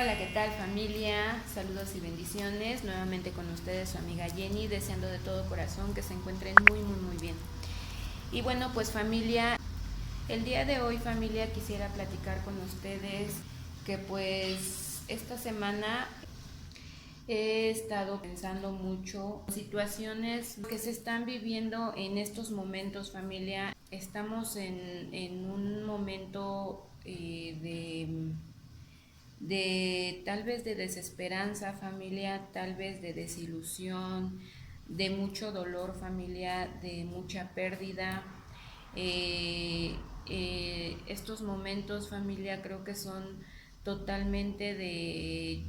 Hola, ¿qué tal familia? Saludos y bendiciones. Nuevamente con ustedes su amiga Jenny, deseando de todo corazón que se encuentren muy bien. Y bueno, pues familia, el día de hoy familia quisiera platicar con ustedes que pues esta semana he estado pensando mucho en situaciones que se están viviendo en estos momentos familia. Estamos en un momento de tal vez de desesperanza familia, tal vez de desilusión, de mucho dolor familia, de mucha pérdida. Estos momentos familia creo que son totalmente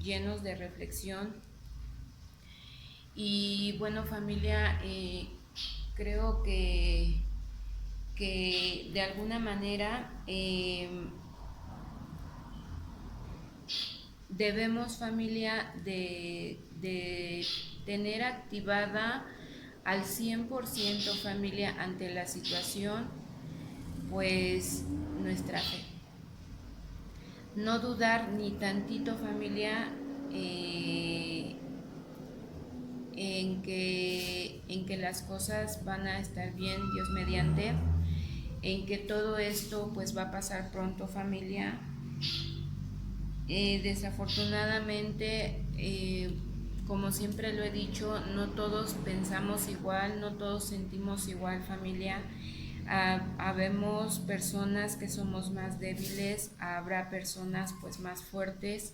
llenos de reflexión. Y bueno familia, creo que de alguna manera debemos familia de tener activada al 100% familia ante la situación, pues nuestra fe. No dudar ni tantito familia en que las cosas van a estar bien, Dios mediante, en que todo esto pues va a pasar pronto familia. Desafortunadamente, como siempre lo he dicho, no todos pensamos igual, no todos sentimos igual familia. Habemos personas que somos más débiles, habrá personas pues más fuertes,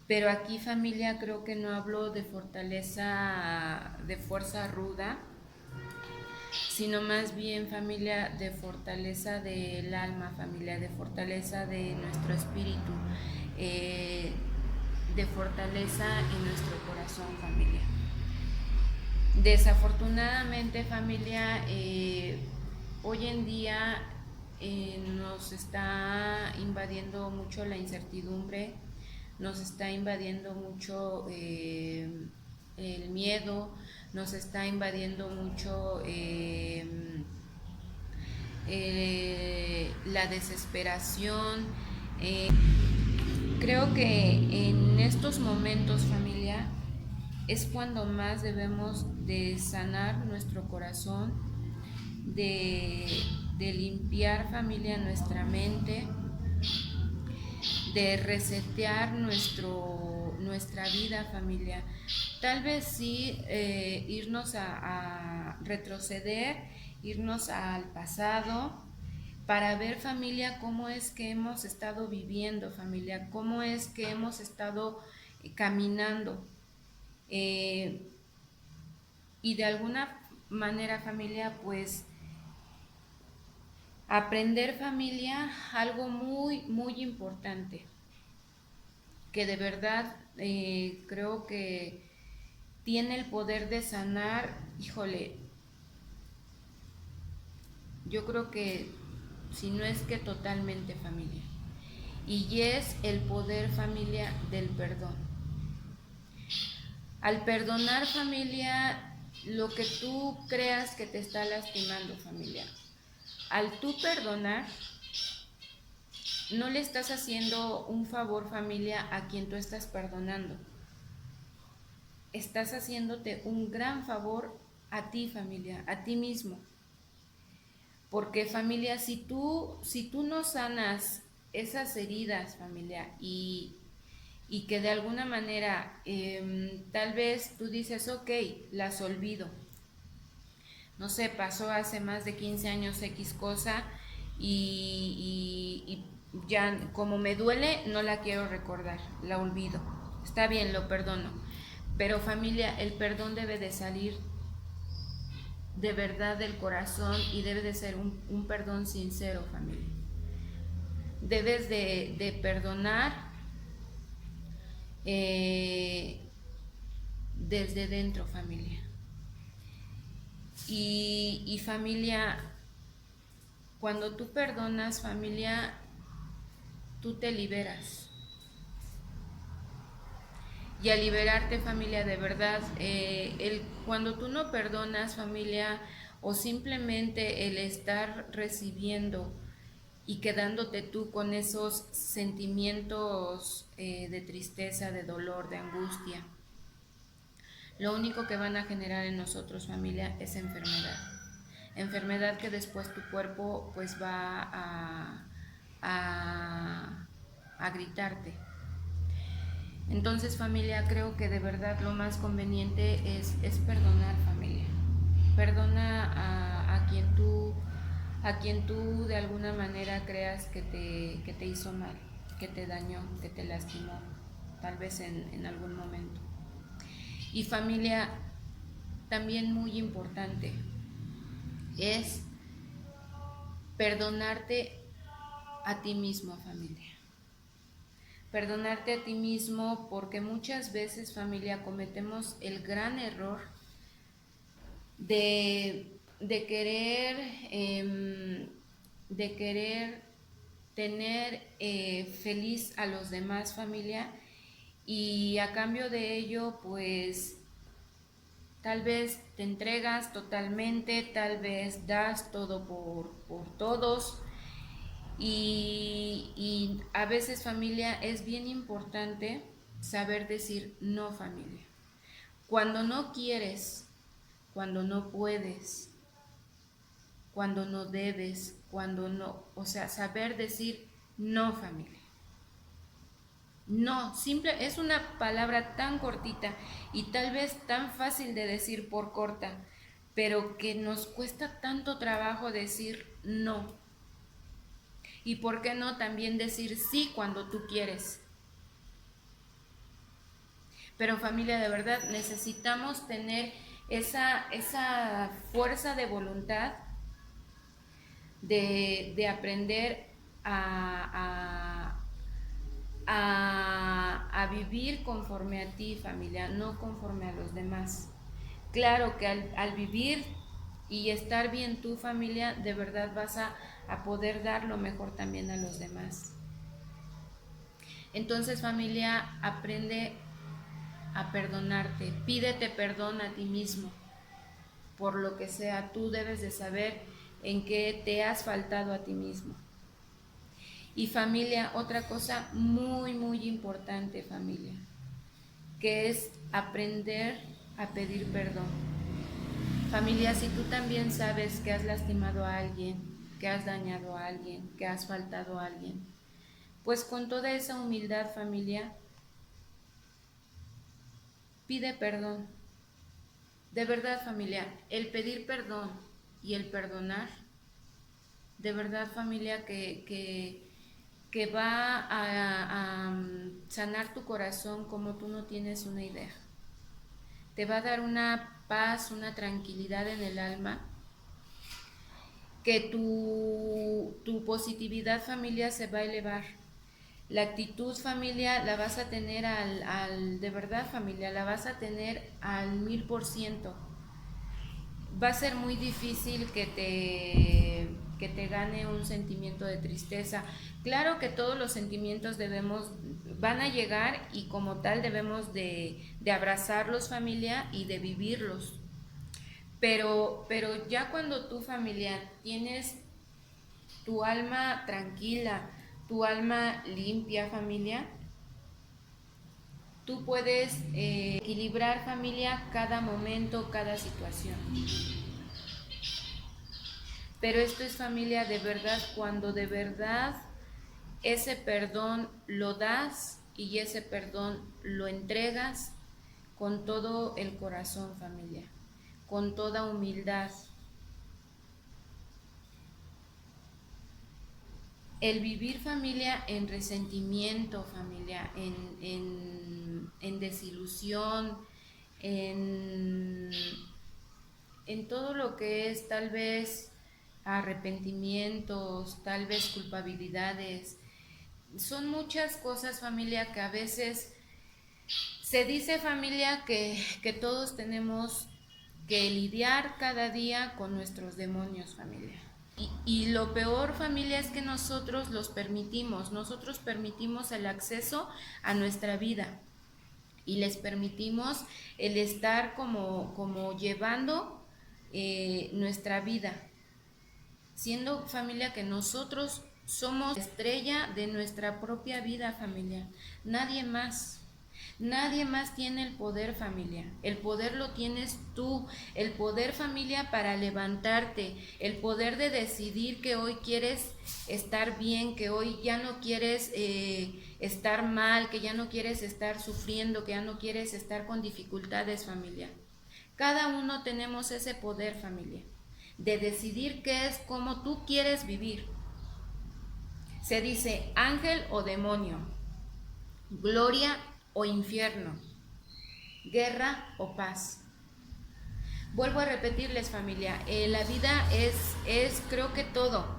pero aquí familia creo que no hablo de fortaleza, de fuerza ruda, sino más bien familia de fortaleza del alma, familia de fortaleza de nuestro espíritu, eh, de fortaleza en nuestro corazón familia. Desafortunadamente familia, hoy en día nos está invadiendo mucho la incertidumbre, nos está invadiendo mucho el miedo, nos está invadiendo mucho la desesperación. Eh, Creo que en estos momentos familia es cuando más debemos de sanar nuestro corazón, de, de limpiar familia nuestra mente, de resetear nuestra vida familia. Tal vez sí irnos a retroceder, irnos al pasado para ver familia cómo es que hemos estado viviendo familia, cómo es que hemos estado caminando. Eh, y de alguna manera familia pues aprender familia algo muy importante que de verdad creo que tiene el poder de sanar. Híjole, yo creo que si no es que totalmente familia, y es el poder familia del perdón. Al perdonar familia lo que tú creas que te está lastimando familia, al tú perdonar no le estás haciendo un favor familia a quien tú estás perdonando, estás haciéndote un gran favor a ti familia, a ti mismo. Porque familia, si tú no sanas esas heridas familia y que de alguna manera tal vez tú dices, ok, las olvido, no sé, pasó hace más de 15 años X cosa y ya como me duele no la quiero recordar, la olvido, está bien, lo perdono, pero familia, el perdón debe de salir de verdad del corazón y debe de ser un perdón sincero familia. Debes de perdonar eh, desde dentro familia. Y familia, cuando tú perdonas familia, tú te liberas. Y al liberarte familia, de verdad, cuando tú no perdonas familia, o simplemente el estar recibiendo y quedándote tú con esos sentimientos de tristeza, de dolor, de angustia. Lo único que van a generar en nosotros, familia, es enfermedad. Enfermedad que después tu cuerpo pues va a gritarte. Entonces, familia, creo que de verdad lo más conveniente es perdonar, familia. Perdona a quien tú de alguna manera creas que te hizo mal, que te dañó, que te lastimó, tal vez en algún momento. Y familia, también muy importante, es perdonarte a ti mismo, familia. Perdonarte a ti mismo, porque muchas veces, familia, cometemos el gran error de querer de querer tener feliz a los demás, familia, y a cambio de ello pues tal vez te entregas totalmente, tal vez das todo por todos. Y a veces, familia, es bien importante saber decir no, familia. Cuando no quieres, cuando no puedes, cuando no debes, cuando no, o sea, saber decir no, familia. No, simple, es una palabra tan cortita y tal vez tan fácil de decir por corta, pero que nos cuesta tanto trabajo decir no. Y por qué no también decir sí cuando tú quieres. Pero familia, de verdad necesitamos tener esa fuerza de voluntad de aprender a vivir conforme a ti, familia, no conforme a los demás. Claro que al vivir y estar bien tu familia, de verdad vas a poder dar lo mejor también a los demás. Entonces, familia, aprende a perdonarte, pídete perdón a ti mismo por lo que sea. Tú debes de saber en qué te has faltado a ti mismo. Y familia, otra cosa muy, muy importante, familia, que es aprender a pedir perdón. Familia, si tú también sabes que has lastimado a alguien, que has dañado a alguien, que has faltado a alguien, pues con toda esa humildad, familia, pide perdón. De verdad, familia, el pedir perdón y el perdonar, de verdad, familia, que va a sanar tu corazón como tú no tienes una idea. Te va a dar una paz, una tranquilidad en el alma, que tu positividad, familia, se va a elevar. La actitud, familia, la vas a tener de verdad, familia, la vas a tener al 1000%. Va a ser muy difícil que te gane un sentimiento de tristeza. Claro que todos los sentimientos van a llegar y como tal debemos de abrazarlos, familia, y de vivirlos. Pero ya cuando tu familia tienes tu alma tranquila, tu alma limpia, familia, tú puedes equilibrar, familia, cada momento, cada situación. Pero esto es, familia, de verdad, cuando de verdad ese perdón lo das y ese perdón lo entregas con todo el corazón, familia, con toda humildad. El vivir, familia, en resentimiento, familia, en desilusión, en, en todo lo que es tal vez arrepentimientos, tal vez culpabilidades. Son muchas cosas, familia, que a veces se dice, familia, que todos tenemos que lidiar cada día con nuestros demonios, familia. Y lo peor, familia, es que nosotros permitimos el acceso a nuestra vida y les permitimos el estar como llevando nuestra vida, siendo, familia, que nosotros Somos la estrella de nuestra propia vida, familia. Nadie más. Nadie más tiene el poder, familia. El poder lo tienes tú. El poder, familia, para levantarte. El poder de decidir que hoy quieres estar bien, que hoy ya no quieres estar mal, que ya no quieres estar sufriendo, que ya no quieres estar con dificultades, familia. Cada uno tenemos ese poder, familia, de decidir qué es, cómo tú quieres vivir. Se dice ángel o demonio, gloria o infierno, guerra o paz. Vuelvo a repetirles, familia, la vida es creo que todo.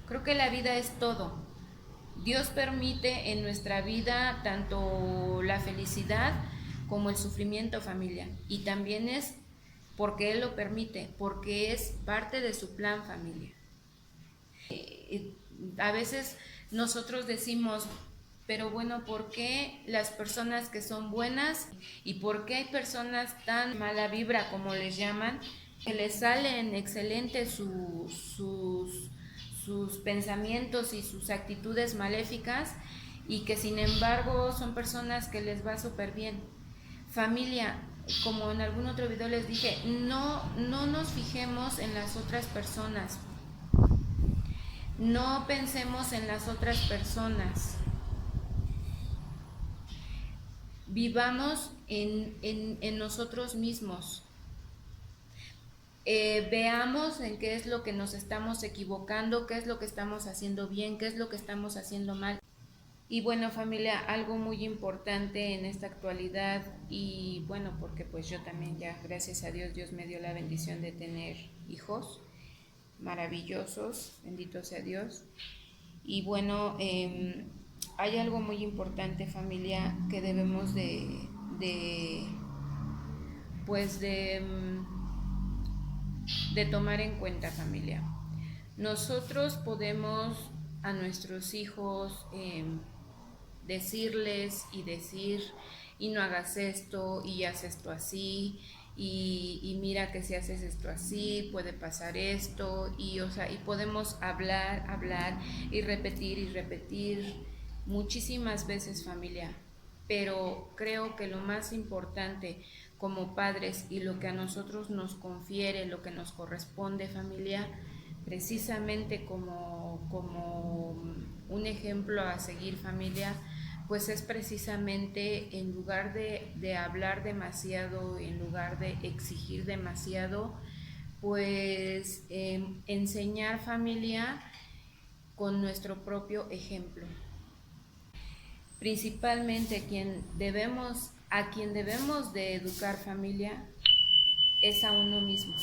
Creo que la vida es todo. Dios permite en nuestra vida tanto la felicidad como el sufrimiento, familia. Y también es porque Él lo permite, porque es parte de su plan, familia. A veces nosotros decimos, pero bueno, ¿por qué las personas que son buenas y por qué hay personas tan mala vibra, como les llaman, que les salen excelentes sus pensamientos y sus actitudes maléficas y que sin embargo son personas que les va súper bien? Familia, como en algún otro video les dije, no nos fijemos en las otras personas, no pensemos en las otras personas, vivamos en nosotros mismos. Veamos en qué es lo que nos estamos equivocando, qué es lo que estamos haciendo bien, qué es lo que estamos haciendo mal. Y bueno, familia, algo muy importante en esta actualidad, y bueno, porque pues yo también ya, gracias a Dios, Dios me dio la bendición de tener hijos maravillosos, bendito sea Dios. Y bueno, hay algo muy importante, familia, que debemos pues de tomar en cuenta, familia. Nosotros podemos a nuestros hijos decirles y decir, y no hagas esto, y haz esto así, y mira que si haces esto así puede pasar esto, y podemos hablar y repetir muchísimas veces, familia. Pero creo que lo más importante como padres y lo que a nosotros nos confiere, lo que nos corresponde, familia, precisamente como un ejemplo a seguir, familia, pues es precisamente, en lugar de hablar demasiado, en lugar de exigir demasiado, pues enseñar, familia, con nuestro propio ejemplo. Principalmente a quien debemos de educar, familia, es a uno mismo.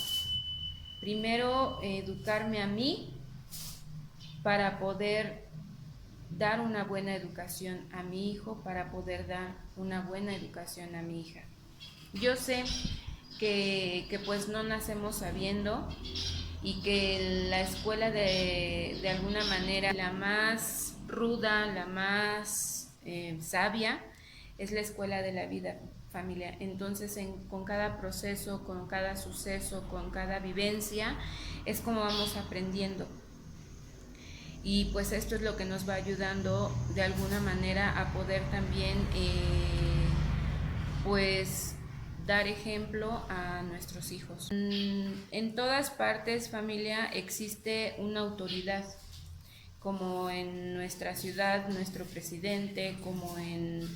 Primero, educarme a mí para poder dar una buena educación a mi hijo, para poder dar una buena educación a mi hija. Yo sé que pues no nacemos sabiendo, y que la escuela de alguna manera la más ruda, la más sabia, es la escuela de la vida, familia. Entonces con cada proceso, con cada suceso, con cada vivencia, es como vamos aprendiendo. Y pues esto es lo que nos va ayudando de alguna manera a poder también pues dar ejemplo a nuestros hijos. En todas partes, familia, existe una autoridad, como en nuestra ciudad, nuestro presidente, como en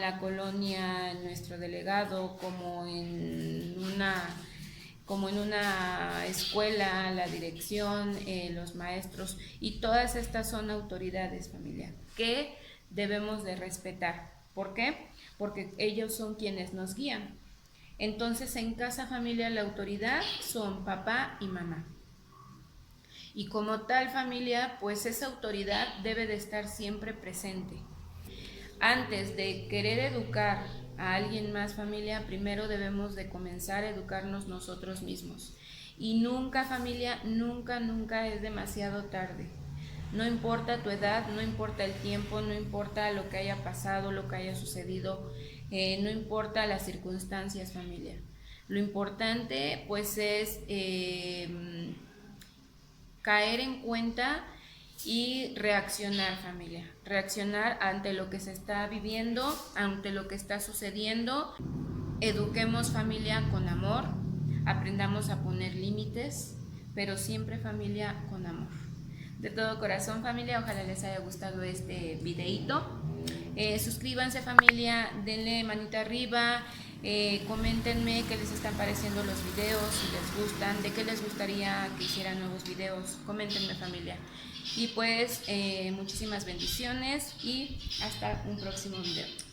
la colonia, nuestro delegado, como en una escuela, la dirección, los maestros, y todas estas son autoridades, familia, que debemos de respetar. ¿Por qué? Porque ellos son quienes nos guían. Entonces, en casa, familia, la autoridad son papá y mamá. Y como tal, familia, pues esa autoridad debe de estar siempre presente. Antes de querer educar a alguien más, familia, primero debemos de comenzar a educarnos nosotros mismos. Y nunca, familia, nunca es demasiado tarde. No importa tu edad, no importa el tiempo, no importa lo que haya pasado, lo que haya sucedido, no importa las circunstancias, familia. Lo importante pues es caer en cuenta y reaccionar, familia, reaccionar ante lo que se está viviendo, ante lo que está sucediendo. Eduquemos, familia, con amor, aprendamos a poner límites, pero siempre, familia, con amor. De todo corazón, familia, ojalá les haya gustado este videíto. Suscríbanse, familia, denle manita arriba, coméntenme qué les están pareciendo los videos, si les gustan, de qué les gustaría que hicieran nuevos videos. Coméntenme, familia. Y pues muchísimas bendiciones y hasta un próximo video.